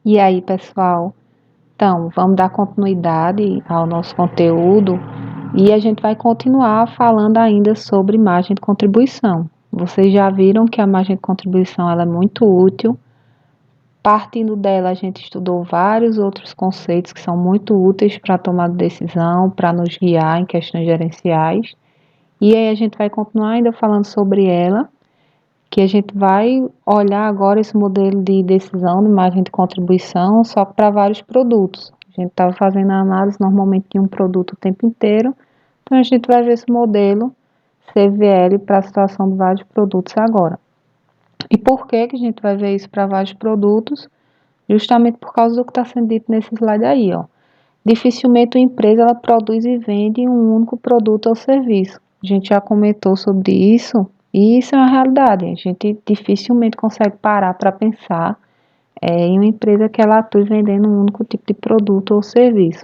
E aí, pessoal? Então, vamos dar continuidade ao nosso conteúdo e a gente vai continuar falando ainda sobre margem de contribuição. Vocês já viram que a margem de contribuição ela é muito útil. Partindo dela, a gente estudou vários outros conceitos que são muito úteis para a tomada de decisão, para nos guiar em questões gerenciais. E aí a gente vai continuar ainda falando sobre ela, que a gente vai olhar agora esse modelo de decisão de margem de contribuição só para vários produtos. A gente estava fazendo a análise normalmente de um produto o tempo inteiro, então a gente vai ver esse modelo CVL para a situação de vários produtos agora. E por que a gente vai ver isso para vários produtos? Justamente por causa do que está sendo dito nesse slide aí, ó. Dificilmente uma empresa ela produz e vende um único produto ou serviço. A gente já comentou sobre isso e isso é uma realidade. A gente dificilmente consegue parar para pensar em uma empresa que ela atue vendendo um único tipo de produto ou serviço.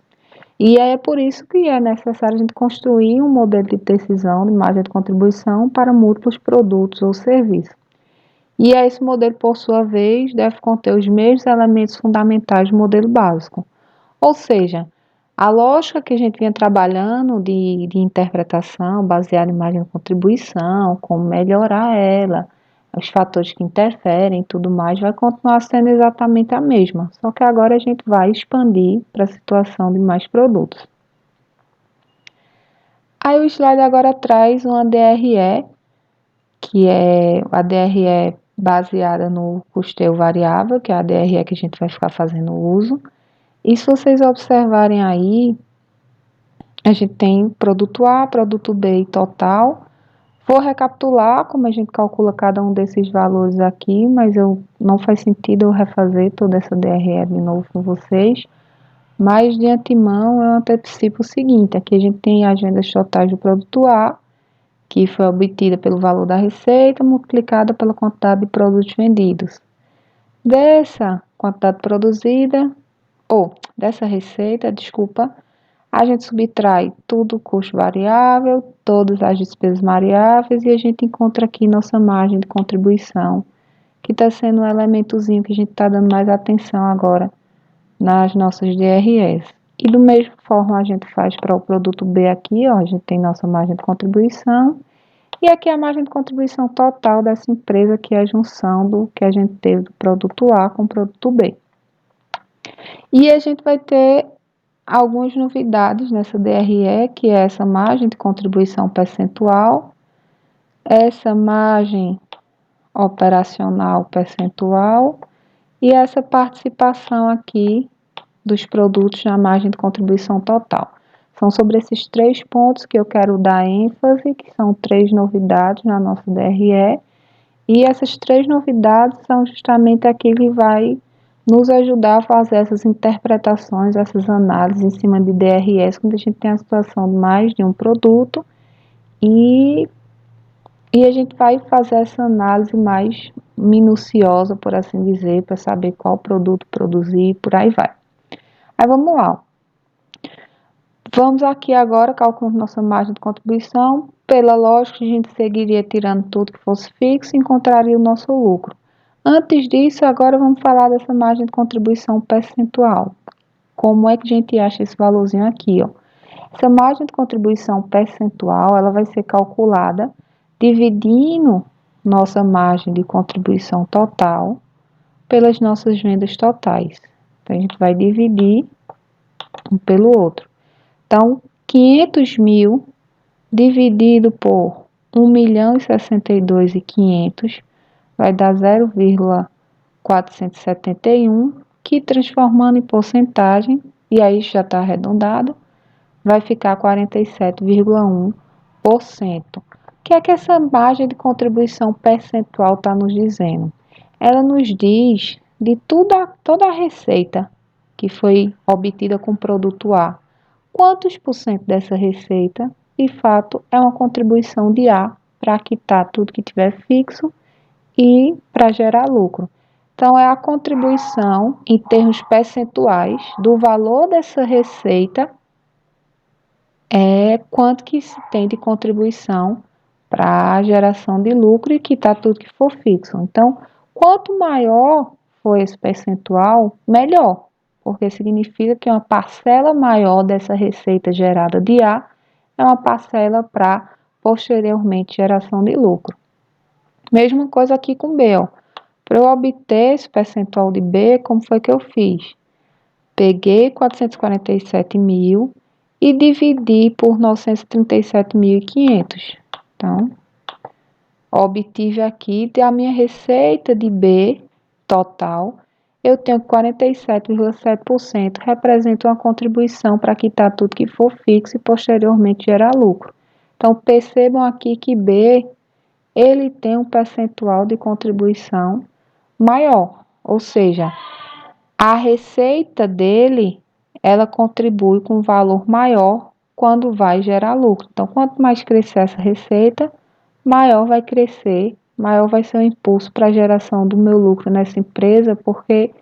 E é por isso que é necessário a gente construir um modelo de decisão de margem de contribuição para múltiplos produtos ou serviços. E esse modelo, por sua vez, deve conter os mesmos elementos fundamentais do modelo básico. Ou seja, a lógica que a gente vinha trabalhando de interpretação baseada em margem de contribuição, como melhorar ela, os fatores que interferem e tudo mais, vai continuar sendo exatamente a mesma. Só que agora a gente vai expandir para a situação de mais produtos. Aí o slide agora traz uma DRE, que é a DRE baseada no custeio variável, que é a DRE que a gente vai ficar fazendo uso. E se vocês observarem aí, a gente tem produto A, produto B e total. Vou recapitular como a gente calcula cada um desses valores aqui, mas não faz sentido eu refazer toda essa DRE de novo com vocês. Mas de antemão eu antecipo o seguinte, aqui a gente tem as vendas totais do produto A, que foi obtida pelo valor da receita, multiplicada pela quantidade de produtos vendidos. Dessa quantidade produzida, dessa receita, a gente subtrai tudo o custo variável, todas as despesas variáveis e a gente encontra aqui nossa margem de contribuição, que está sendo um elementozinho que a gente está dando mais atenção agora nas nossas DREs. E do mesmo forma a gente faz para o produto B aqui, ó, a gente tem nossa margem de contribuição e aqui a margem de contribuição total dessa empresa, que é a junção do que a gente teve do produto A com o produto B. E a gente vai ter algumas novidades nessa DRE, que é essa margem de contribuição percentual, essa margem operacional percentual e essa participação aqui dos produtos na margem de contribuição total. São sobre esses três pontos que eu quero dar ênfase, que são três novidades na nossa DRE, e essas três novidades são justamente aquilo que vai nos ajudar a fazer essas interpretações, essas análises em cima de DRS, quando a gente tem a situação de mais de um produto e a gente vai fazer essa análise mais minuciosa, por assim dizer, para saber qual produto produzir e por aí vai. Aí vamos lá. Vamos aqui agora calculando nossa margem de contribuição. Pela lógica, a gente seguiria tirando tudo que fosse fixo e encontraria o nosso lucro. Antes disso, agora vamos falar dessa margem de contribuição percentual. Como é que a gente acha esse valorzinho aqui, ó? Essa margem de contribuição percentual, ela vai ser calculada dividindo nossa margem de contribuição total pelas nossas vendas totais. Então, a gente vai dividir um pelo outro. Então, 500 mil dividido por 1.062.500 vai dar 0,471, que transformando em porcentagem, e aí já está arredondado, vai ficar 47,1%. O que é que essa margem de contribuição percentual está nos dizendo? Ela nos diz de toda a receita que foi obtida com o produto A, quantos por cento dessa receita, de fato, é uma contribuição de A para quitar tudo que tiver fixo e para gerar lucro. Então, é a contribuição em termos percentuais do valor dessa receita, quanto que se tem de contribuição para a geração de lucro e quitar tudo que for fixo. Então, quanto maior for esse percentual, melhor, porque significa que uma parcela maior dessa receita gerada de A é uma parcela para posteriormente geração de lucro. Mesma coisa aqui com B, ó. Para eu obter esse percentual de B, como foi que eu fiz? Peguei 447 mil e dividi por 937.500. Então, obtive aqui a minha receita de B total. Eu tenho 47,7%, representa uma contribuição para quitar tudo que for fixo e posteriormente gerar lucro. Então, percebam aqui que B, ele tem um percentual de contribuição maior, ou seja, a receita dele, ela contribui com um valor maior quando vai gerar lucro. Então, quanto mais crescer essa receita, maior vai crescer, maior vai ser o impulso para a geração do meu lucro nessa empresa, porque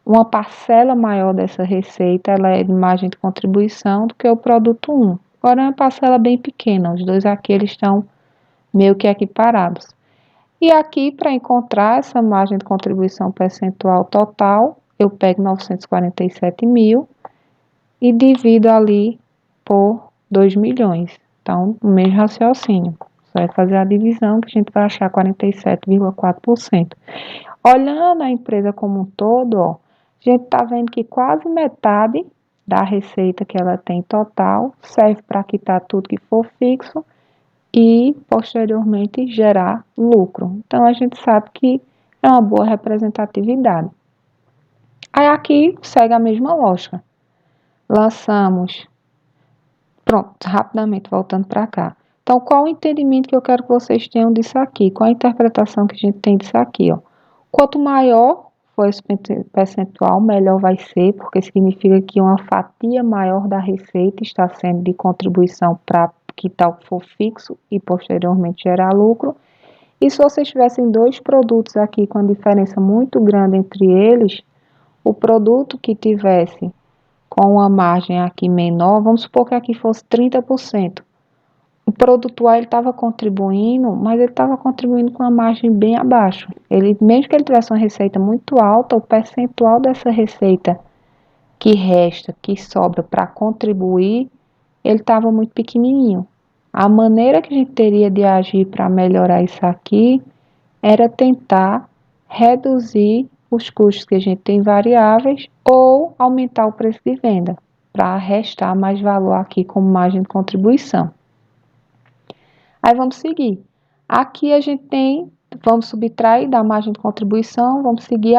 uma parcela maior dessa receita, ela é de margem de contribuição do que o produto 1. Agora é uma parcela bem pequena, os dois aqui eles estão meio que equiparados. E aqui, para encontrar essa margem de contribuição percentual total, eu pego 947 mil e divido ali por 2 milhões. Então, o mesmo raciocínio. Você vai fazer a divisão que a gente vai achar 47,4%. Olhando a empresa como um todo, ó, a gente está vendo que quase metade da receita que ela tem total serve para quitar tudo que for fixo e posteriormente gerar lucro. Então a gente sabe que é uma boa representatividade. Aí aqui segue a mesma lógica. Lançamos. Pronto, rapidamente voltando para cá. Então, qual o entendimento que eu quero que vocês tenham disso aqui? Qual a interpretação que a gente tem disso aqui, ó? Quanto maior for esse percentual, melhor vai ser, porque significa que uma fatia maior da receita está sendo de contribuição para quitar o que for fixo e posteriormente gerar lucro. E se vocês tivessem dois produtos aqui com diferença muito grande entre eles, o produto que tivesse com uma margem aqui menor, vamos supor que aqui fosse 30%. O produto A estava contribuindo, mas ele estava contribuindo com uma margem bem abaixo. Mesmo que ele tivesse uma receita muito alta, o percentual dessa receita que resta, que sobra para contribuir, ele estava muito pequenininho. A maneira que a gente teria de agir para melhorar isso aqui era tentar reduzir os custos que a gente tem variáveis ou aumentar o preço de venda para restar mais valor aqui como margem de contribuição. Aí vamos seguir. Aqui a gente tem, vamos subtrair da margem de contribuição, vamos seguir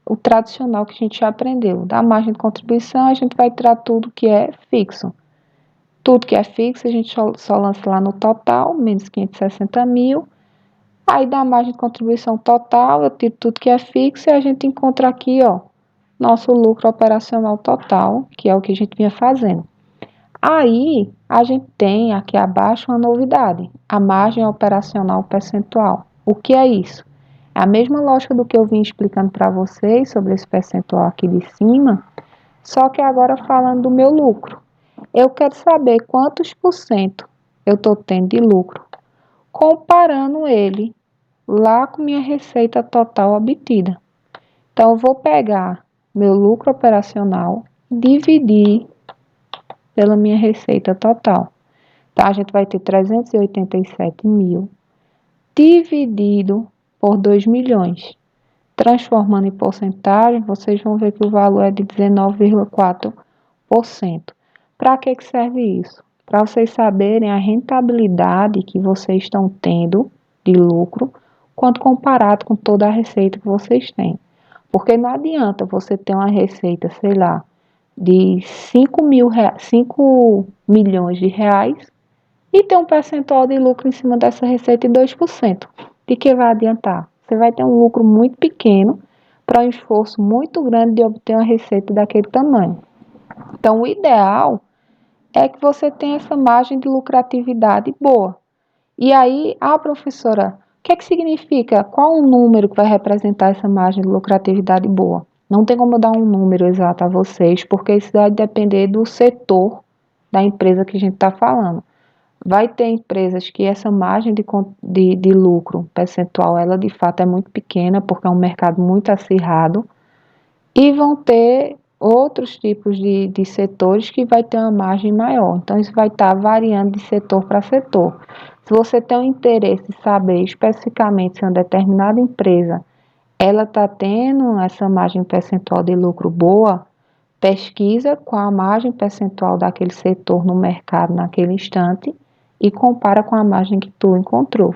o tradicional que a gente já aprendeu. Da margem de contribuição a gente vai tirar tudo que é fixo. Tudo que é fixo a gente só lança lá no total, menos 560 mil. Aí da margem de contribuição total, eu tiro tudo que é fixo e a gente encontra aqui, ó, nosso lucro operacional total, que é o que a gente vinha fazendo. Aí, a gente tem aqui abaixo uma novidade, a margem operacional percentual. O que é isso? É a mesma lógica do que eu vim explicando para vocês sobre esse percentual aqui de cima, só que agora falando do meu lucro. Eu quero saber quantos por cento eu estou tendo de lucro, comparando ele lá com minha receita total obtida. Então, eu vou pegar meu lucro operacional, dividir pela minha receita total. Então, a gente vai ter 387 mil dividido por 2 milhões. Transformando em porcentagem, vocês vão ver que o valor é de 19,4%. Para que serve isso? Para vocês saberem a rentabilidade que vocês estão tendo de lucro, quanto comparado com toda a receita que vocês têm. Porque não adianta você ter uma receita, sei lá, de 5 milhões de reais e ter um percentual de lucro em cima dessa receita de 2%. De que vai adiantar? Você vai ter um lucro muito pequeno para um esforço muito grande de obter uma receita daquele tamanho. Então, o ideal é que você tenha essa margem de lucratividade boa. E aí, professora, o que é que significa? Qual o número que vai representar essa margem de lucratividade boa? Não tem como eu dar um número exato a vocês, porque isso vai depender do setor da empresa que a gente está falando. Vai ter empresas que essa margem de lucro percentual, ela de fato é muito pequena, porque é um mercado muito acirrado, e vão ter outros tipos de setores que vai ter uma margem maior. Então, isso vai estar variando de setor para setor. Se você tem um interesse em saber especificamente se uma determinada empresa ela está tendo essa margem percentual de lucro boa, pesquisa qual a margem percentual daquele setor no mercado naquele instante e compara com a margem que tu encontrou.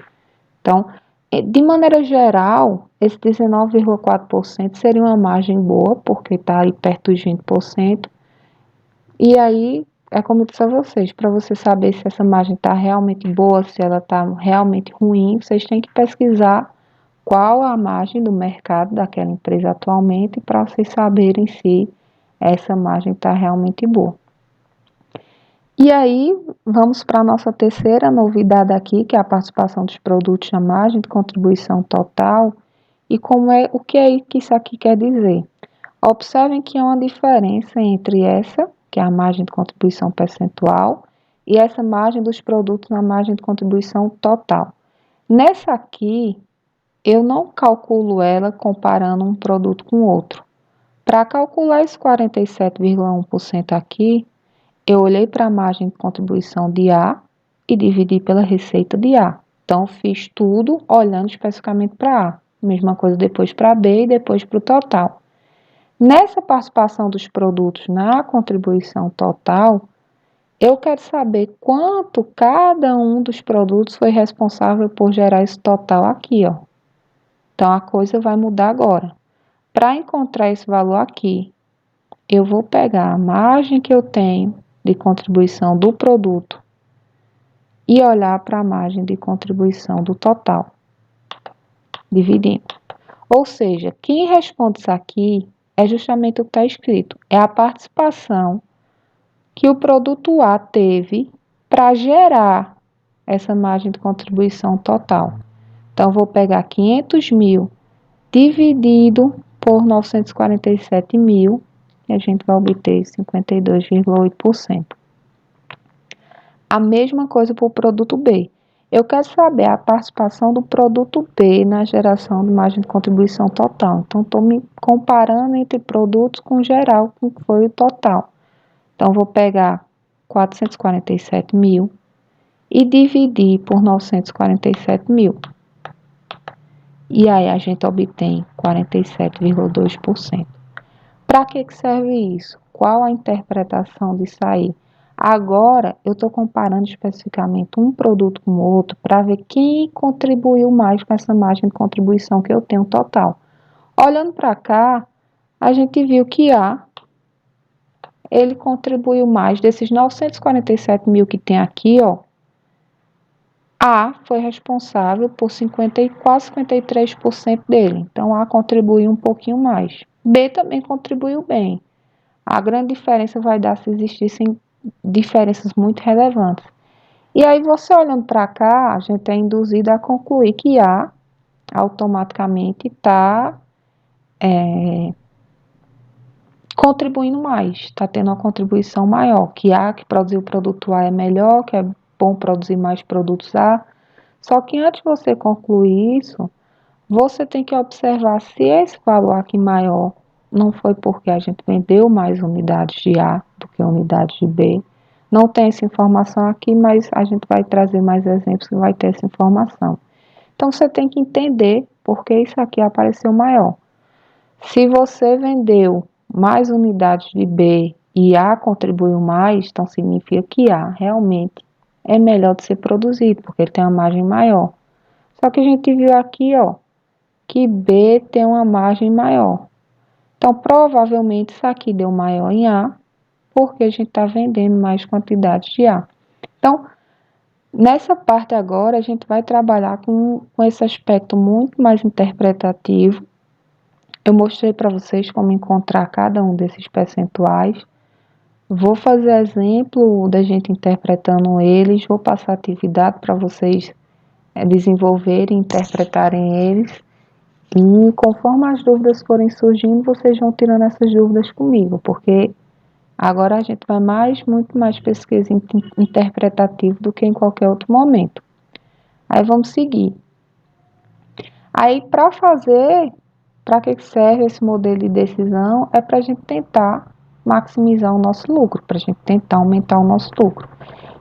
Então, de maneira geral, esse 19,4% seria uma margem boa, porque está aí perto dos 20%. E aí, é como eu disse a vocês, para você saber se essa margem está realmente boa, se ela está realmente ruim, vocês têm que pesquisar qual a margem do mercado daquela empresa atualmente, para vocês saberem se essa margem está realmente boa. E aí, vamos para a nossa terceira novidade aqui, que é a participação dos produtos na margem de contribuição total. E o que é que isso aqui quer dizer? Observem que há uma diferença entre essa, que é a margem de contribuição percentual, e essa margem dos produtos na margem de contribuição total. Nessa aqui, eu não calculo ela comparando um produto com outro. Para calcular esse 47,1% aqui, eu olhei para a margem de contribuição de A e dividi pela receita de A. Então, fiz tudo olhando especificamente para A. Mesma coisa depois para B e depois para o total. Nessa participação dos produtos na contribuição total, eu quero saber quanto cada um dos produtos foi responsável por gerar esse total aqui, ó. Então, a coisa vai mudar agora. Para encontrar esse valor aqui, eu vou pegar a margem que eu tenho de contribuição do produto e olhar para a margem de contribuição do total, dividindo. Ou seja, quem responde isso aqui é justamente o que está escrito. É a participação que o produto A teve para gerar essa margem de contribuição total. Então, vou pegar 500 mil dividido por 947 mil, e a gente vai obter 52,8%. A mesma coisa para o produto B. Eu quero saber a participação do produto B na geração de margem de contribuição total. Então, estou me comparando entre produtos com geral, que foi o total. Então, vou pegar 447 mil e dividir por 947 mil. E aí, a gente obtém 47,2%. Para que serve isso? Qual a interpretação disso aí? Agora, eu estou comparando especificamente um produto com o outro para ver quem contribuiu mais com essa margem de contribuição que eu tenho total. Olhando para cá, a gente viu que ele contribuiu mais desses 947 mil que tem aqui, ó. A foi responsável por 50 quase 53% dele. Então, A contribuiu um pouquinho mais. B também contribuiu bem. A grande diferença vai dar se existissem diferenças muito relevantes. E aí, você olhando para cá, a gente é induzido a concluir que A automaticamente está contribuindo mais, está tendo uma contribuição maior, que A, que produziu o produto A é melhor, que é bom produzir mais produtos A. Só que antes de você concluir isso, você tem que observar se esse valor aqui maior não foi porque a gente vendeu mais unidades de A do que unidades de B. Não tem essa informação aqui, mas a gente vai trazer mais exemplos que vai ter essa informação. Então, você tem que entender por que isso aqui apareceu maior. Se você vendeu mais unidades de B e A contribuiu mais, então significa que A realmente é melhor de ser produzido, porque ele tem uma margem maior. Só que a gente viu aqui, ó, que B tem uma margem maior. Então, provavelmente isso aqui deu maior em A, porque a gente está vendendo mais quantidade de A. Então, nessa parte agora, a gente vai trabalhar com esse aspecto muito mais interpretativo. Eu mostrei para vocês como encontrar cada um desses percentuais. Vou fazer exemplo da gente interpretando eles, vou passar atividade para vocês desenvolverem, interpretarem eles. E conforme as dúvidas forem surgindo, vocês vão tirando essas dúvidas comigo, porque Agora a gente vai muito mais pesquisa interpretativa do que em qualquer outro momento. Aí vamos seguir. Aí para que serve esse modelo de decisão? É para a gente tentar maximizar o nosso lucro, para a gente tentar aumentar o nosso lucro.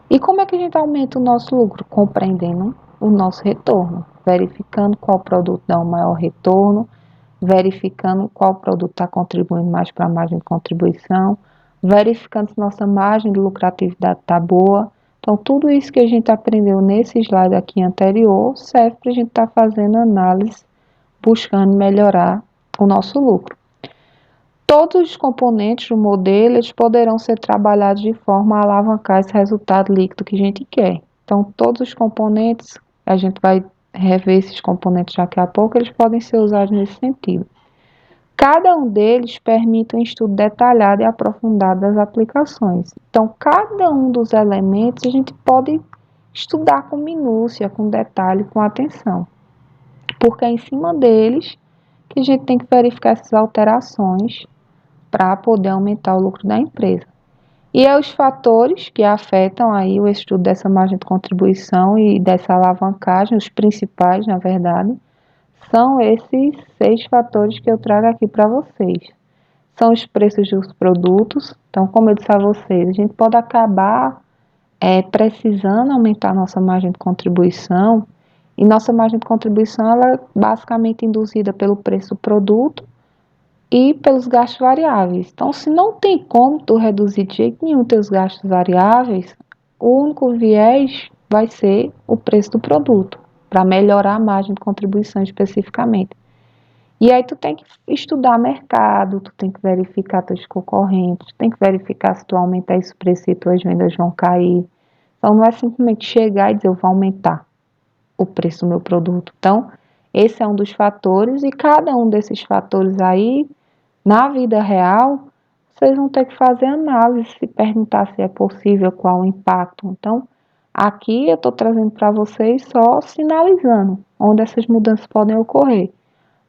E como é que a gente aumenta o nosso lucro? Compreendendo o nosso retorno, verificando qual produto dá o maior retorno, verificando qual produto está contribuindo mais para a margem de contribuição, verificando se nossa margem de lucratividade está boa. Então, tudo isso que a gente aprendeu nesse slide aqui anterior serve para a gente estar fazendo análise, buscando melhorar o nosso lucro. Todos os componentes do modelo eles poderão ser trabalhados de forma a alavancar esse resultado líquido que a gente quer. Então, todos os componentes, a gente vai rever esses componentes daqui a pouco, eles podem ser usados nesse sentido. Cada um deles permite um estudo detalhado e aprofundado das aplicações. Então, cada um dos elementos a gente pode estudar com minúcia, com detalhe, com atenção. Porque é em cima deles que a gente tem que verificar essas alterações para poder aumentar o lucro da empresa. E é os fatores que afetam aí o estudo dessa margem de contribuição e dessa alavancagem, os principais, na verdade, são esses 6 fatores que eu trago aqui para vocês. São os preços dos produtos. Então, como eu disse a vocês, a gente pode acabar precisando aumentar nossa margem de contribuição, e nossa margem de contribuição ela é basicamente induzida pelo preço do produto e pelos gastos variáveis. Então, se não tem como tu reduzir de jeito nenhum teus gastos variáveis, o único viés vai ser o preço do produto, para melhorar a margem de contribuição especificamente. E aí tu tem que estudar mercado, tu tem que verificar teus concorrentes, tu tem que verificar se tu aumentar esse preço e tuas vendas vão cair. Então, não é simplesmente chegar e dizer eu vou aumentar o preço do meu produto. Então, esse é um dos fatores e cada um desses fatores aí, na vida real, vocês vão ter que fazer análise, se perguntar se é possível, qual o impacto. Então, aqui eu estou trazendo para vocês só sinalizando onde essas mudanças podem ocorrer.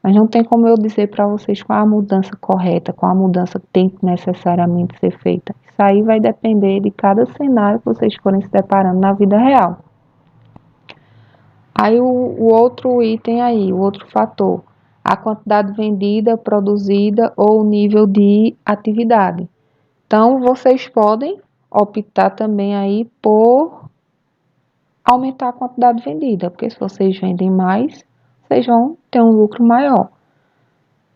Mas não tem como eu dizer para vocês qual a mudança correta, qual a mudança que tem que necessariamente ser feita. Isso aí vai depender de cada cenário que vocês forem se deparando na vida real. Aí o outro item aí, o outro fator, a quantidade vendida, produzida ou o nível de atividade. Então, vocês podem optar também aí por aumentar a quantidade vendida, porque se vocês vendem mais, vocês vão ter um lucro maior.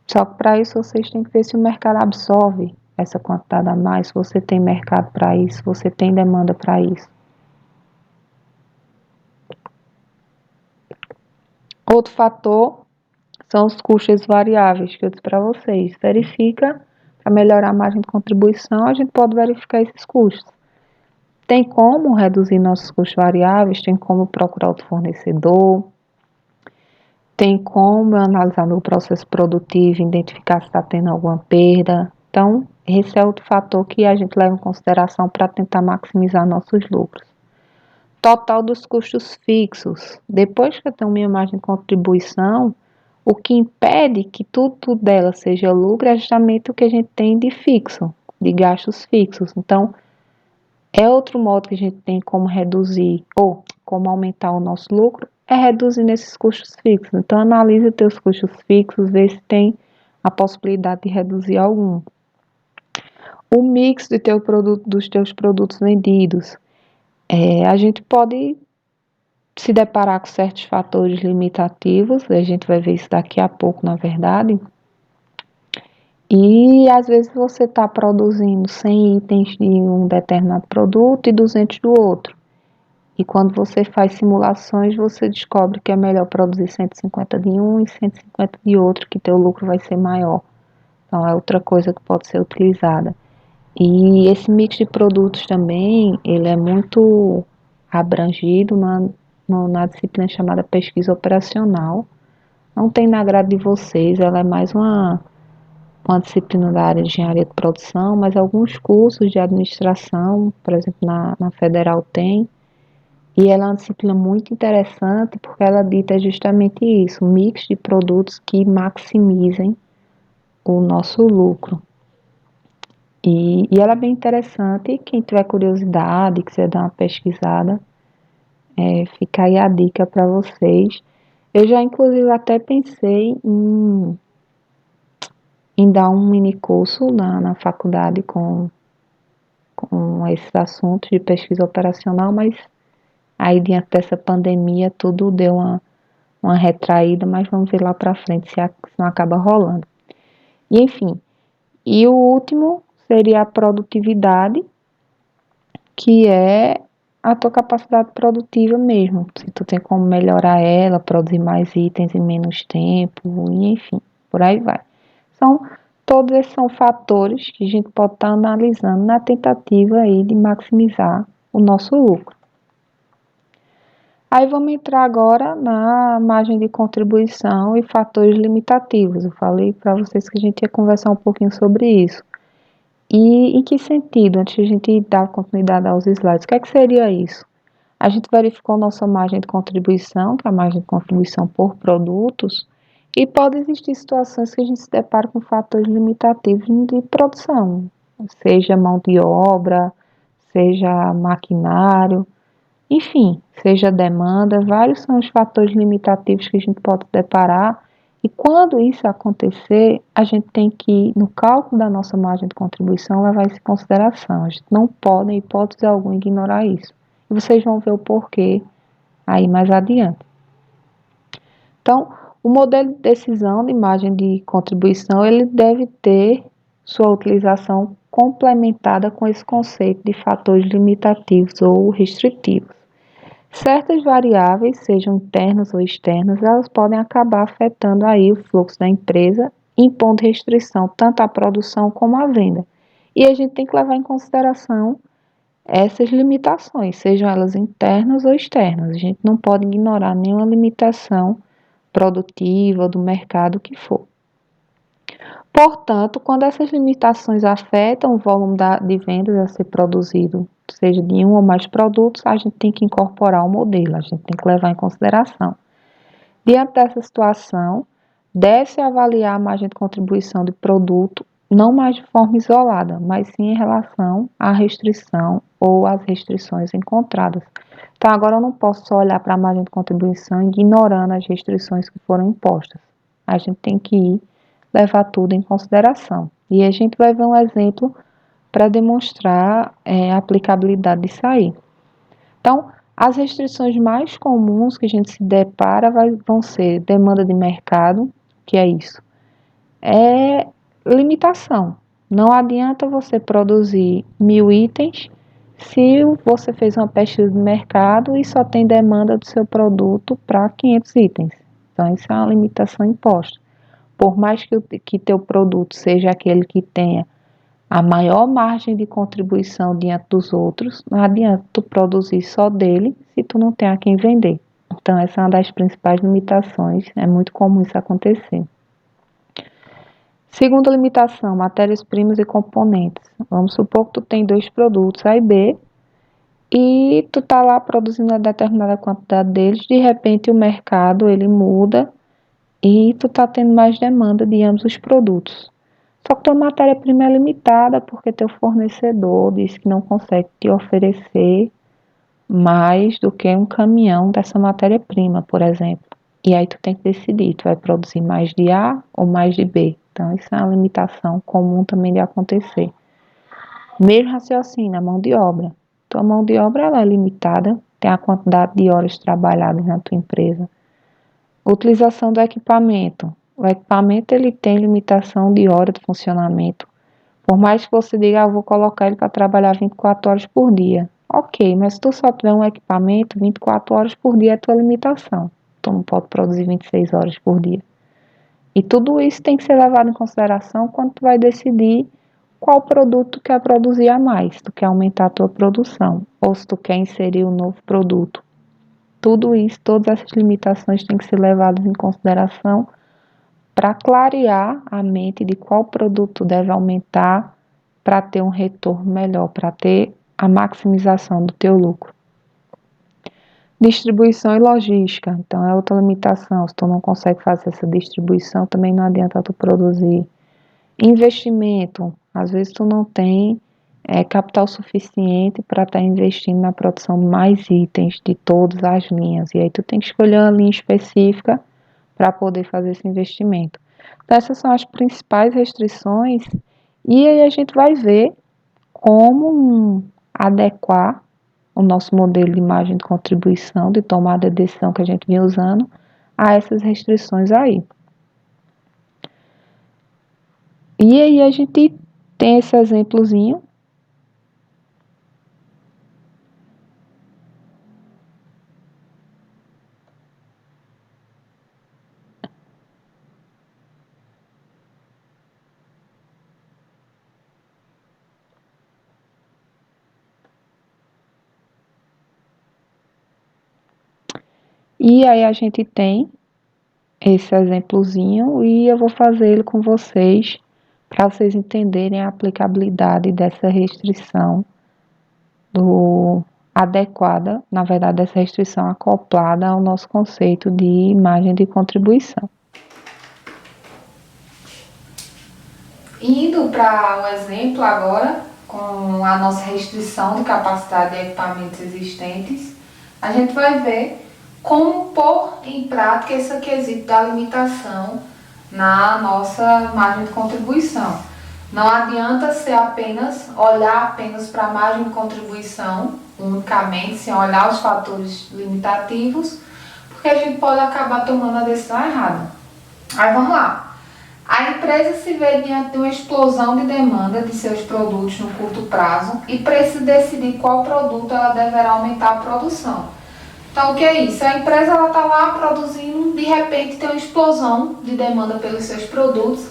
Só que para isso vocês têm que ver se o mercado absorve essa quantidade a mais, se você tem mercado para isso, se você tem demanda para isso. Outro fator são os custos variáveis que eu disse para vocês. Verifica, para melhorar a margem de contribuição, a gente pode verificar esses custos. Tem como reduzir nossos custos variáveis, tem como procurar outro fornecedor, tem como analisar meu processo produtivo, identificar se está tendo alguma perda. Então, esse é outro fator que a gente leva em consideração para tentar maximizar nossos lucros. Total dos custos fixos. Depois que eu tenho minha margem de contribuição, o que impede que tudo dela seja lucro é justamente o que a gente tem de fixo, de gastos fixos. Então, é outro modo que a gente tem como reduzir ou como aumentar o nosso lucro, é reduzindo esses custos fixos. Então, analise os teus custos fixos, vê se tem a possibilidade de reduzir algum. O mix do teu produto, dos teus produtos vendidos. A gente pode se deparar com certos fatores limitativos, a gente vai ver isso daqui a pouco, na verdade. E às vezes você está produzindo 100 itens de um determinado produto e 200 do outro. E quando você faz simulações, você descobre que é melhor produzir 150 de um e 150 de outro, que teu lucro vai ser maior. Então é outra coisa que pode ser utilizada. E esse mix de produtos também, ele é muito abrangido na disciplina chamada pesquisa operacional. Não tem na grade de vocês, ela é mais uma disciplina da área de engenharia de produção, mas alguns cursos de administração, por exemplo, na Federal tem. E ela é uma disciplina muito interessante porque ela dita justamente isso, um mix de produtos que maximizem o nosso lucro. E ela é bem interessante, quem tiver curiosidade, quiser dar uma pesquisada, fica aí a dica para vocês. Eu já, inclusive, até pensei em dar um mini curso na faculdade com esses assuntos de pesquisa operacional, mas aí, diante dessa pandemia, tudo deu uma retraída, mas vamos ver lá para frente se não acaba rolando. E, enfim, e o último seria a produtividade, que é a tua capacidade produtiva mesmo. Se tu tem como melhorar ela, produzir mais itens em menos tempo, e enfim, por aí vai. São, todos esses são fatores que a gente pode estar analisando na tentativa aí de maximizar o nosso lucro. Aí vamos entrar agora na margem de contribuição e fatores limitativos. Eu falei para vocês que a gente ia conversar um pouquinho sobre isso. E em que sentido, antes de a gente dar continuidade aos slides, o que seria isso? A gente verificou nossa margem de contribuição, que é a margem de contribuição por produtos, e pode existir situações que a gente se depara com fatores limitativos de produção, seja mão de obra, seja maquinário, enfim, seja demanda, vários são os fatores limitativos que a gente pode deparar. E quando isso acontecer, a gente tem que, no cálculo da nossa margem de contribuição, levar isso em consideração. A gente não pode, em hipótese alguma, ignorar isso. E vocês vão ver o porquê aí mais adiante. Então, o modelo de decisão de margem de contribuição, ele deve ter sua utilização complementada com esse conceito de fatores limitativos ou restritivos. Certas variáveis, sejam internas ou externas, elas podem acabar afetando aí o fluxo da empresa, impondo restrição tanto à produção como à venda. E a gente tem que levar em consideração essas limitações, sejam elas internas ou externas. A gente não pode ignorar nenhuma limitação produtiva do mercado que for. Portanto, quando essas limitações afetam o volume de vendas a ser produzido, seja de um ou mais produtos, a gente tem que incorporar o modelo, a gente tem que levar em consideração. Diante dessa situação, deve-se avaliar a margem de contribuição de produto, não mais de forma isolada, mas sim em relação à restrição ou às restrições encontradas. Então, agora eu não posso só olhar para a margem de contribuição ignorando as restrições que foram impostas. A gente tem que levar tudo em consideração. E a gente vai ver um exemplo para demonstrar a aplicabilidade disso aí. Então, as restrições mais comuns que a gente se depara vão ser demanda de mercado, que é isso, é limitação. Não adianta você produzir 1000 itens se você fez uma pesquisa de mercado e só tem demanda do seu produto para 500 itens. Então, isso é uma limitação imposta. Por mais que teu produto seja aquele que tenha a maior margem de contribuição diante dos outros, não adianta tu produzir só dele se tu não tem a quem vender. Então, essa é uma das principais limitações, é muito comum isso acontecer. Segunda limitação, matérias-primas e componentes. Vamos supor que tu tem 2 produtos, A e B, e tu tá lá produzindo uma determinada quantidade deles, de repente o mercado ele muda e tu tá tendo mais demanda de ambos os produtos. Só que tua matéria-prima é limitada porque teu fornecedor diz que não consegue te oferecer mais do que um caminhão dessa matéria-prima, por exemplo. E aí tu tem que decidir, tu vai produzir mais de A ou mais de B. Então isso é uma limitação comum também de acontecer. Mesmo raciocínio, a mão de obra. Tua mão de obra ela é limitada, tem a quantidade de horas trabalhadas na tua empresa. Utilização do equipamento. O equipamento ele tem limitação de hora de funcionamento. Por mais que você diga, vou colocar ele para trabalhar 24 horas por dia. Ok, mas se tu só tiver um equipamento, 24 horas por dia é tua limitação. Tu não pode produzir 26 horas por dia. E tudo isso tem que ser levado em consideração quando tu vai decidir qual produto tu quer produzir a mais. Tu quer aumentar a tua produção ou se tu quer inserir um novo produto. Tudo isso, todas essas limitações têm que ser levadas em consideração para clarear a mente de qual produto deve aumentar para ter um retorno melhor, para ter a maximização do teu lucro. Distribuição e logística, então é outra limitação. Se tu não consegue fazer essa distribuição, também não adianta tu produzir Investimento, às vezes tu não tem capital suficiente para estar investindo na produção de mais itens de todas as linhas, e aí tu tem que escolher uma linha específica para poder fazer esse investimento. Então, essas são as principais restrições, e aí a gente vai ver como adequar o nosso modelo de margem de contribuição, de tomada de decisão que a gente vem usando, a essas restrições aí. E aí a gente tem esse exemplozinho. E aí a gente tem esse exemplozinho e eu vou fazer ele com vocês para vocês entenderem a aplicabilidade dessa restrição adequada, na verdade, dessa restrição acoplada ao nosso conceito de margem de contribuição. Indo para o exemplo agora, com a nossa restrição de capacidade de equipamentos existentes, a gente vai ver como pôr em prática esse quesito da limitação na nossa margem de contribuição. Não adianta ser olhar apenas para a margem de contribuição, unicamente, sem olhar os fatores limitativos, porque a gente pode acabar tomando a decisão errada. Aí vamos lá. A empresa se vê diante de uma explosão de demanda de seus produtos no curto prazo e precisa decidir qual produto ela deverá aumentar a produção. Então, o que é isso? A empresa está lá produzindo, de repente tem uma explosão de demanda pelos seus produtos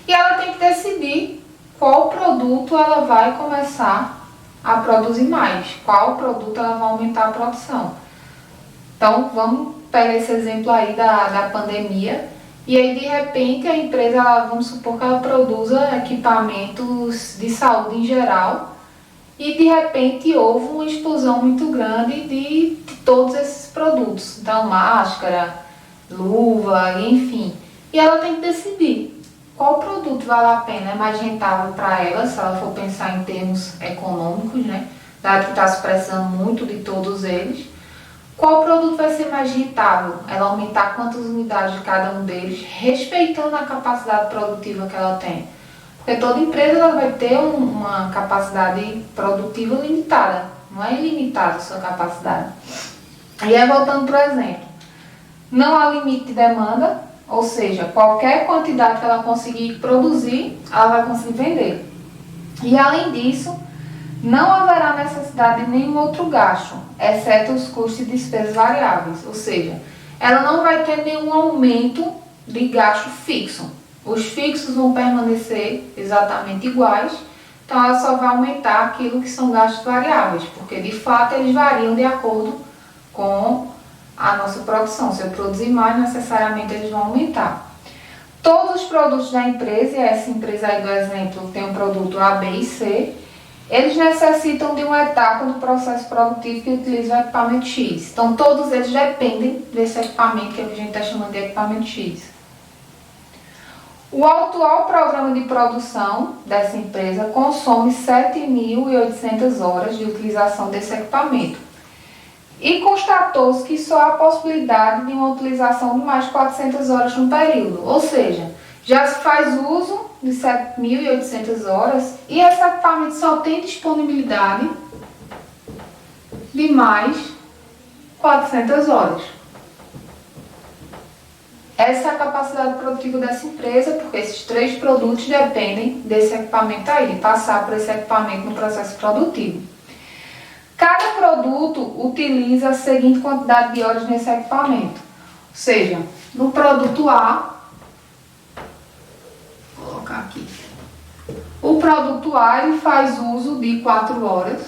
e ela tem que decidir qual produto ela vai começar a produzir mais, qual produto ela vai aumentar a produção. Então, vamos pegar esse exemplo aí da pandemia. E aí, de repente, a empresa, vamos supor que ela produza equipamentos de saúde em geral e, de repente, houve uma explosão muito grande de todos esses produtos. Então, máscara, luva, enfim. E ela tem que decidir qual produto vale a pena, é mais rentável para ela, se ela for pensar em termos econômicos, né? Dado que está se precisando muito de todos eles. Qual produto vai ser mais rentável? Ela aumentar quantas unidades de cada um deles, respeitando a capacidade produtiva que ela tem. Porque toda empresa ela vai ter uma capacidade produtiva limitada, não é ilimitada a sua capacidade. E aí, voltando para o exemplo, não há limite de demanda, ou seja, qualquer quantidade que ela conseguir produzir, ela vai conseguir vender. E além disso, não haverá necessidade de nenhum outro gasto, exceto os custos e despesas variáveis, ou seja, ela não vai ter nenhum aumento de gasto fixo. Os fixos vão permanecer exatamente iguais, então ela só vai aumentar aquilo que são gastos variáveis, porque de fato eles variam de acordo com a nossa produção. Se eu produzir mais, necessariamente eles vão aumentar. Todos os produtos da empresa, e essa empresa aí do exemplo tem um produto A, B e C, eles necessitam de uma etapa do processo produtivo que utiliza o equipamento X. Então, todos eles dependem desse equipamento que a gente está chamando de equipamento X. O atual programa de produção dessa empresa consome 7.800 horas de utilização desse equipamento. E constatou-se que só há possibilidade de uma utilização de mais 400 horas no período. Ou seja, já se faz uso de 7.800 horas e esse equipamento só tem disponibilidade de mais 400 horas. Essa é a capacidade produtiva dessa empresa, porque esses 3 produtos dependem desse equipamento aí, de passar por esse equipamento no processo produtivo. Cada produto utiliza a seguinte quantidade de horas nesse equipamento. Ou seja, no produto A, vou colocar aqui. O produto A ele faz uso de 4 horas.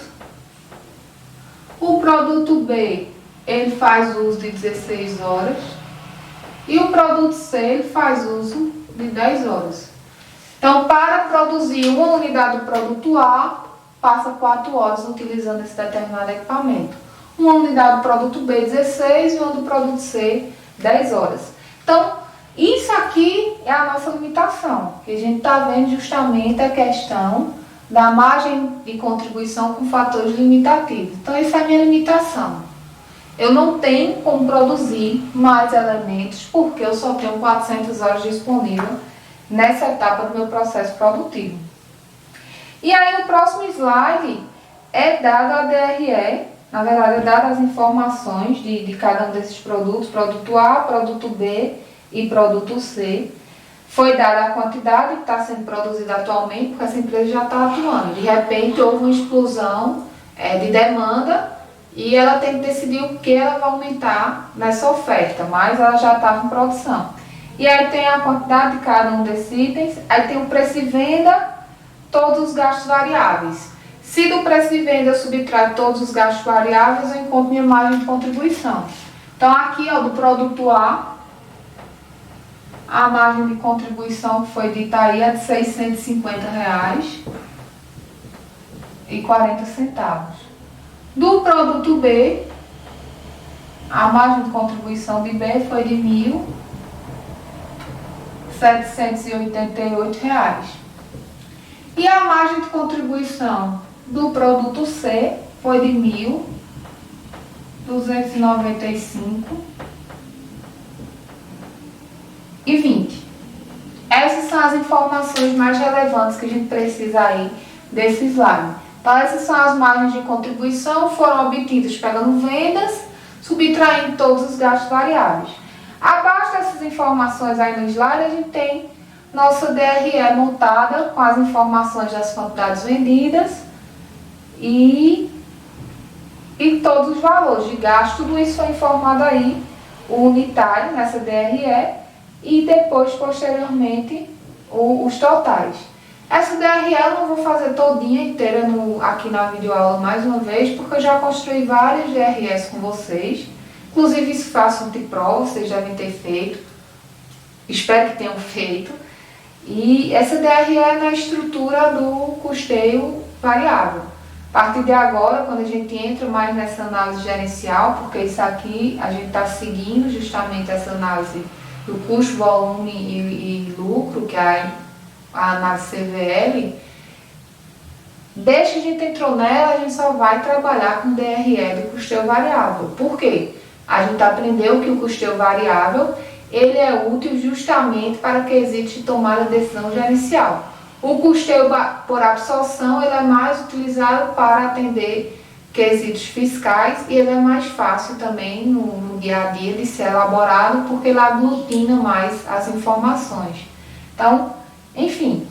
O produto B ele faz uso de 16 horas. E o produto C ele faz uso de 10 horas. Então, para produzir uma unidade do produto A, passa 4 horas utilizando esse determinado equipamento. Uma unidade do produto B, 16, e uma do produto C, 10 horas. Então, Isso aqui é a nossa limitação, que a gente está vendo justamente a questão da margem de contribuição com fatores limitativos. Então, essa é a minha limitação. Eu não tenho como produzir mais elementos porque eu só tenho 400 horas disponível nessa etapa do meu processo produtivo. E aí, no próximo slide, é dado a DRE, na verdade, é dado as informações de cada um desses produtos, produto A, produto B e produto C. Foi dada a quantidade que está sendo produzida atualmente, porque essa empresa já está atuando. De repente, houve uma explosão de demanda e ela tem que decidir o que ela vai aumentar nessa oferta, mas ela já estava em produção. E aí tem a quantidade de cada um desses itens, aí tem o preço de venda, todos os gastos variáveis. Se do preço de venda eu subtrair todos os gastos variáveis, eu encontro minha margem de contribuição. Então aqui, ó, do produto a margem de contribuição que foi dita aí é de R$ 650,40. Do produto B, a margem de contribuição de B foi de R$ 1.788. E a margem de contribuição do produto C foi de R$ 1.295,20. Essas são as informações mais relevantes que a gente precisa aí desse slide. Então, essas são as margens de contribuição, foram obtidas pegando vendas, subtraindo todos os gastos variáveis. Abaixo dessas informações aí no slide, a gente tem nossa DRE montada com as informações das quantidades vendidas e todos os valores de gasto. Tudo isso foi informado aí, o unitário nessa DRE e depois, posteriormente, os totais. Essa DRE eu não vou fazer todinha inteira aqui na videoaula mais uma vez, porque eu já construí várias DREs com vocês. Inclusive, isso faço de prova, vocês devem ter feito. Espero que tenham feito. E essa DRE é na estrutura do custeio variável. A partir de agora, quando a gente entra mais nessa análise gerencial, porque isso aqui a gente está seguindo justamente essa análise do custo, volume e lucro, que é a análise CVL, desde que a gente entrou nela, a gente só vai trabalhar com DRE de custeio variável. Por quê? A gente aprendeu que o custeio variável ele é útil justamente para quesitos de tomada de decisão gerencial. O custeio por absorção ele é mais utilizado para atender quesitos fiscais e ele é mais fácil também no dia a dia de ser elaborado porque ele aglutina mais as informações. Então, enfim,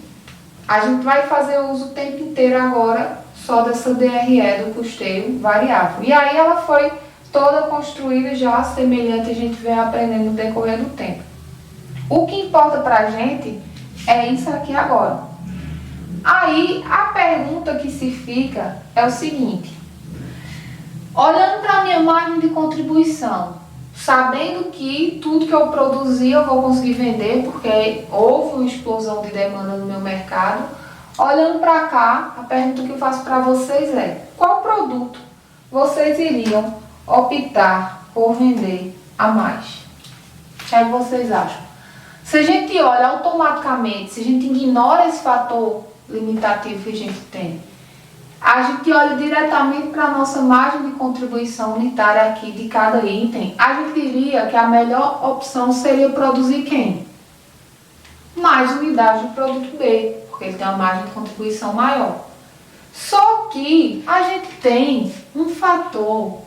a gente vai fazer uso o tempo inteiro agora só dessa DRE do custeio variável. E aí ela foi toda construída já semelhante, a gente vem aprendendo no decorrer do tempo. O que importa para a gente é isso aqui agora. Aí a pergunta que se fica é o seguinte: olhando para a minha margem de contribuição, sabendo que tudo que eu produzi eu vou conseguir vender porque houve uma explosão de demanda no meu mercado, olhando para cá, a pergunta que eu faço para vocês é: qual produto vocês iriam optar por vender a mais? O que é que vocês acham? Se a gente olha automaticamente, se a gente ignora esse fator limitativo que a gente tem, a gente olha diretamente para a nossa margem de contribuição unitária aqui de cada item, a gente diria que a melhor opção seria produzir quem? Mais unidades do produto B, porque ele tem uma margem de contribuição maior. Só que a gente tem um fator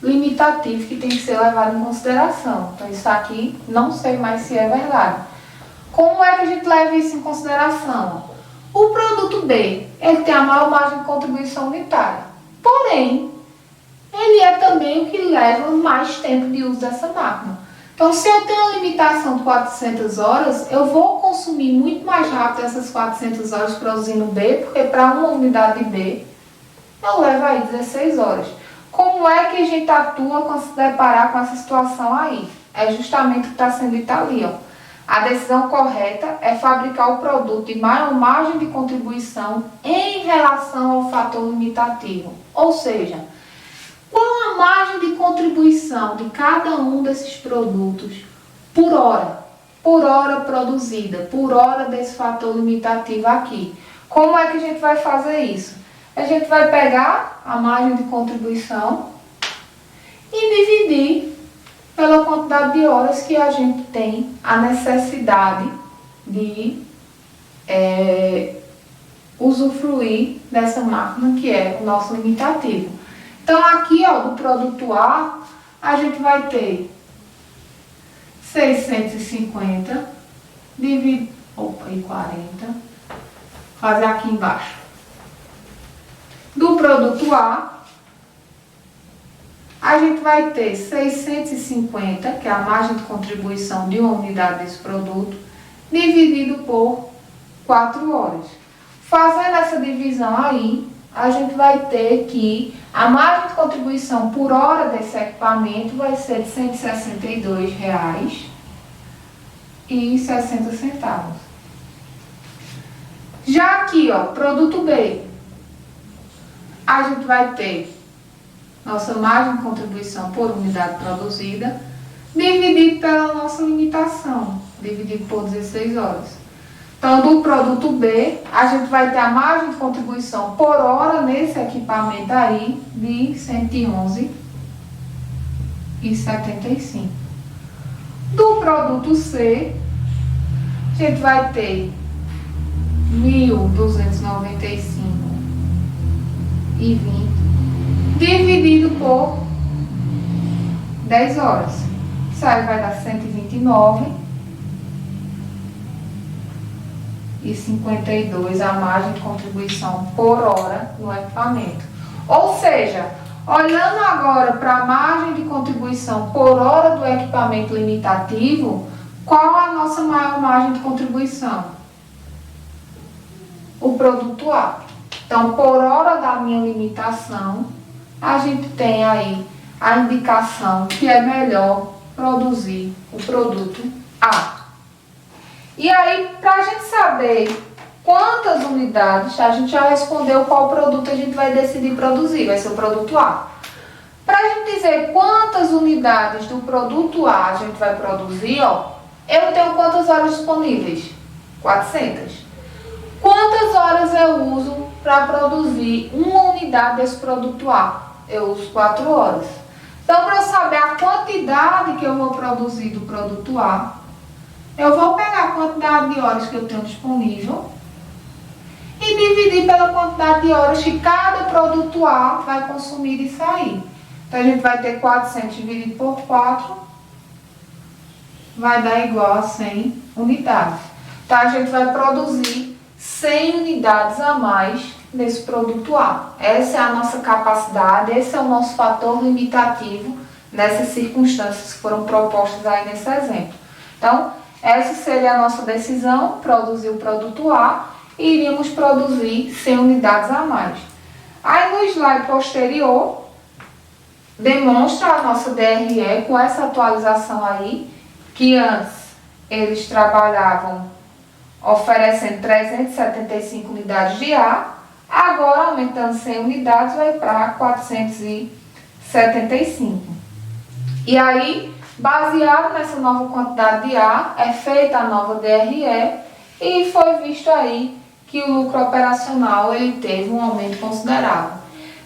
limitativo que tem que ser levado em consideração. Então isso aqui não sei mais se é verdade. Como é que a gente leva isso em consideração? O produto B, ele tem a maior margem de contribuição unitária. Porém, ele é também o que leva mais tempo de uso dessa máquina. Então, se eu tenho a limitação de 400 horas, eu vou consumir muito mais rápido essas 400 horas produzindo B, porque para uma unidade de B, eu levo aí 16 horas. Como é que a gente atua quando se deparar com essa situação aí? É justamente o que está sendo dito ali, ó. A decisão correta é fabricar o produto de maior margem de contribuição em relação ao fator limitativo. Ou seja, qual a margem de contribuição de cada um desses produtos por hora? por hora produzida, por hora desse fator limitativo aqui. Como é que a gente vai fazer isso? A gente vai pegar a margem de contribuição e dividir pela quantidade de horas que a gente tem a necessidade de usufruir dessa máquina, que é o nosso limitativo. Então aqui, ó, do produto a gente vai ter 650 dividido, e 40, fazer aqui embaixo. Do produto a gente vai ter 650, que é a margem de contribuição de uma unidade desse produto, dividido por 4 horas. Fazendo essa divisão aí, a gente vai ter que a margem de contribuição por hora desse equipamento vai ser de R$ 162,60. Já aqui, ó, produto B, a gente vai ter nossa margem de contribuição por unidade produzida, dividido pela nossa limitação, dividido por 16 horas. Então, do produto B, a gente vai ter a margem de contribuição por hora nesse equipamento aí de R$ 111,75. Do produto C, a gente vai ter R$ 1.295,20 dividido por 10 horas. Isso aí vai dar 129,52 a margem de contribuição por hora no equipamento. Ou seja, olhando agora para a margem de contribuição por hora do equipamento limitativo, qual a nossa maior margem de contribuição? O produto A. Então, por hora da minha limitação, a gente tem aí a indicação que é melhor produzir o produto A. E aí, para a gente saber quantas unidades, a gente já respondeu qual produto a gente vai decidir produzir, vai ser o produto A. Para a gente dizer quantas unidades do produto A a gente vai produzir, ó, eu tenho quantas horas disponíveis? 400. Quantas horas eu uso para produzir uma unidade desse produto A? Eu uso 4 horas. Então, para eu saber a quantidade que eu vou produzir do produto A, eu vou pegar a quantidade de horas que eu tenho disponível e dividir pela quantidade de horas que cada produto A vai consumir e sair. Então, a gente vai ter 400 dividido por 4, vai dar igual a 100 unidades. Então, a gente vai produzir 100 unidades a mais desse produto A. Essa é a nossa capacidade, esse é o nosso fator limitativo nessas circunstâncias que foram propostas aí nesse exemplo. Então, essa seria a nossa decisão, produzir o produto A e iríamos produzir 100 unidades a mais. Aí no slide posterior, demonstra a nossa DRE com essa atualização aí, que antes eles trabalhavam oferecendo 375 unidades de A, agora aumentando 100 unidades vai para 475. E aí, baseado nessa nova quantidade de A, é feita a nova DRE e foi visto aí que o lucro operacional ele teve um aumento considerável.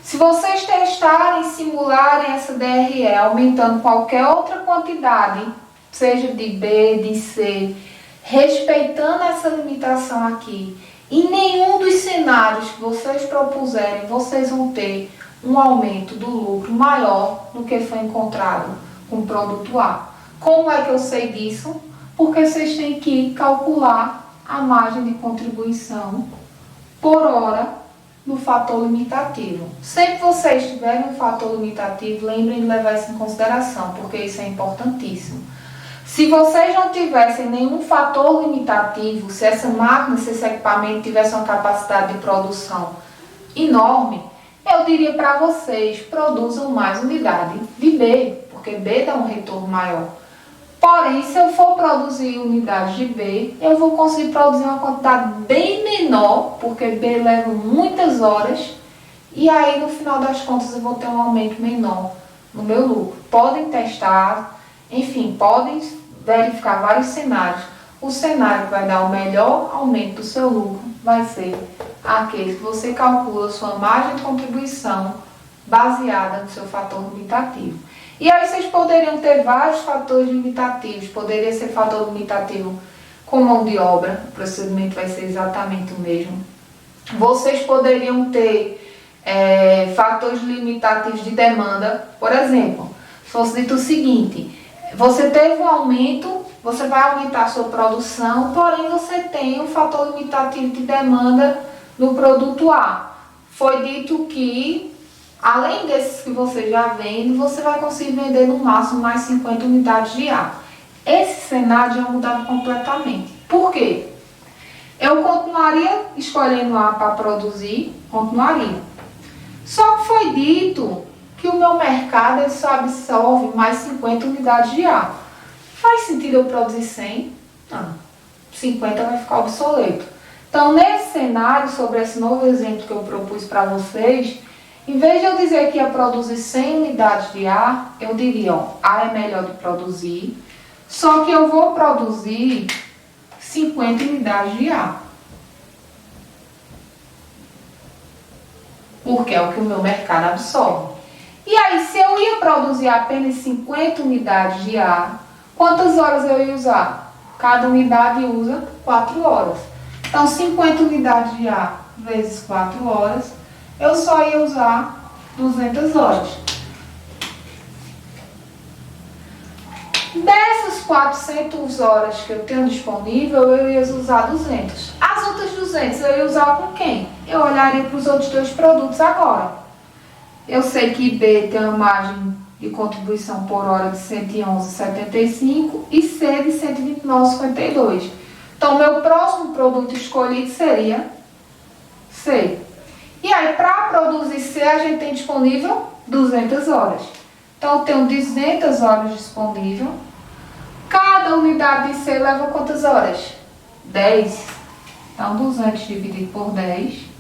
Se vocês testarem, simularem essa DRE aumentando qualquer outra quantidade, seja de B, de C, respeitando essa limitação aqui, em nenhum dos cenários que vocês propuserem, vocês vão ter um aumento do lucro maior do que foi encontrado com o produto A. Como é que eu sei disso? Porque vocês têm que calcular a margem de contribuição por hora do fator limitativo. Sempre que vocês tiverem um fator limitativo, lembrem de levar isso em consideração, porque isso é importantíssimo. Se vocês não tivessem nenhum fator limitativo, se essa máquina, se esse equipamento tivesse uma capacidade de produção enorme, eu diria para vocês, produzam mais unidade de B, porque B dá um retorno maior. Porém, se eu for produzir unidades de B, eu vou conseguir produzir uma quantidade bem menor, porque B leva muitas horas, e aí no final das contas eu vou ter um aumento menor no meu lucro. Podem testar, enfim, podem verificar vários cenários. O cenário que vai dar o melhor aumento do seu lucro vai ser aquele que você calcula sua margem de contribuição baseada no seu fator limitativo. E aí vocês poderiam ter vários fatores limitativos. Poderia ser fator limitativo com mão de obra, o procedimento vai ser exatamente o mesmo. Vocês poderiam ter fatores limitativos de demanda. Por exemplo, se fosse dito o seguinte: você teve um aumento, você vai aumentar a sua produção, porém você tem um fator limitativo de demanda no produto A. Foi dito que, além desses que você já vende, você vai conseguir vender no máximo mais 50 unidades de A. Esse cenário já mudava completamente. Por quê? Eu continuaria escolhendo A para produzir, continuaria. Só que foi dito que o meu mercado ele só absorve mais 50 unidades de A. Faz sentido eu produzir 100? Não. 50 vai ficar obsoleto. Então, nesse cenário, sobre esse novo exemplo que eu propus para vocês, em vez de eu dizer que ia produzir 100 unidades de A, eu diria, ó, A é melhor de produzir, só que eu vou produzir 50 unidades de A. Porque é o que o meu mercado absorve. E aí, se eu ia produzir apenas 50 unidades de A, quantas horas eu ia usar? Cada unidade usa 4 horas. Então, 50 unidades de A vezes 4 horas, eu só ia usar 200 horas. Dessas 400 horas que eu tenho disponível, eu ia usar 200. As outras 200 eu ia usar com quem? Eu olharia para os outros dois produtos agora. Eu sei que B tem uma margem de contribuição por hora de 111,75 e C de 129,52. Então, meu próximo produto escolhido seria C. E aí, para produzir C, a gente tem disponível 200 horas. Então, eu tenho 200 horas disponível. Cada unidade de C leva quantas horas? 10. Então, 200 dividido por 10.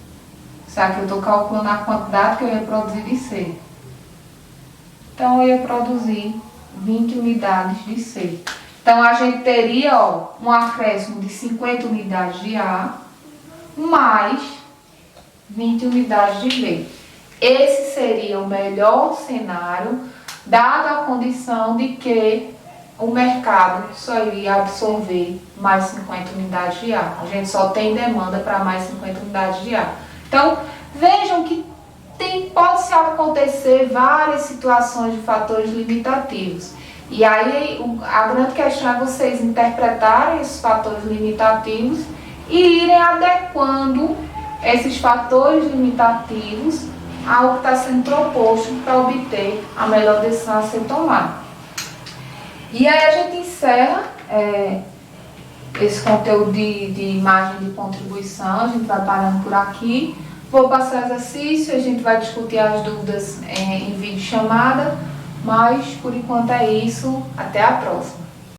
Será que eu estou calculando a quantidade que eu ia produzir de C? Então, eu ia produzir 20 unidades de C. Então, a gente teria um acréscimo de 50 unidades de A, mais 20 unidades de B. Esse seria o melhor cenário, dada a condição de que o mercado só iria absorver mais 50 unidades de A. A gente só tem demanda para mais 50 unidades de A. Então, vejam que pode-se acontecer várias situações de fatores limitativos. E aí, a grande questão é vocês interpretarem esses fatores limitativos e irem adequando esses fatores limitativos ao que está sendo proposto para obter a melhor decisão a ser tomada. E aí a gente encerra esse conteúdo de margem de contribuição, a gente vai parando por aqui. Vou passar o exercício, a gente vai discutir as dúvidas em vídeo chamada, mas por enquanto é isso, até a próxima.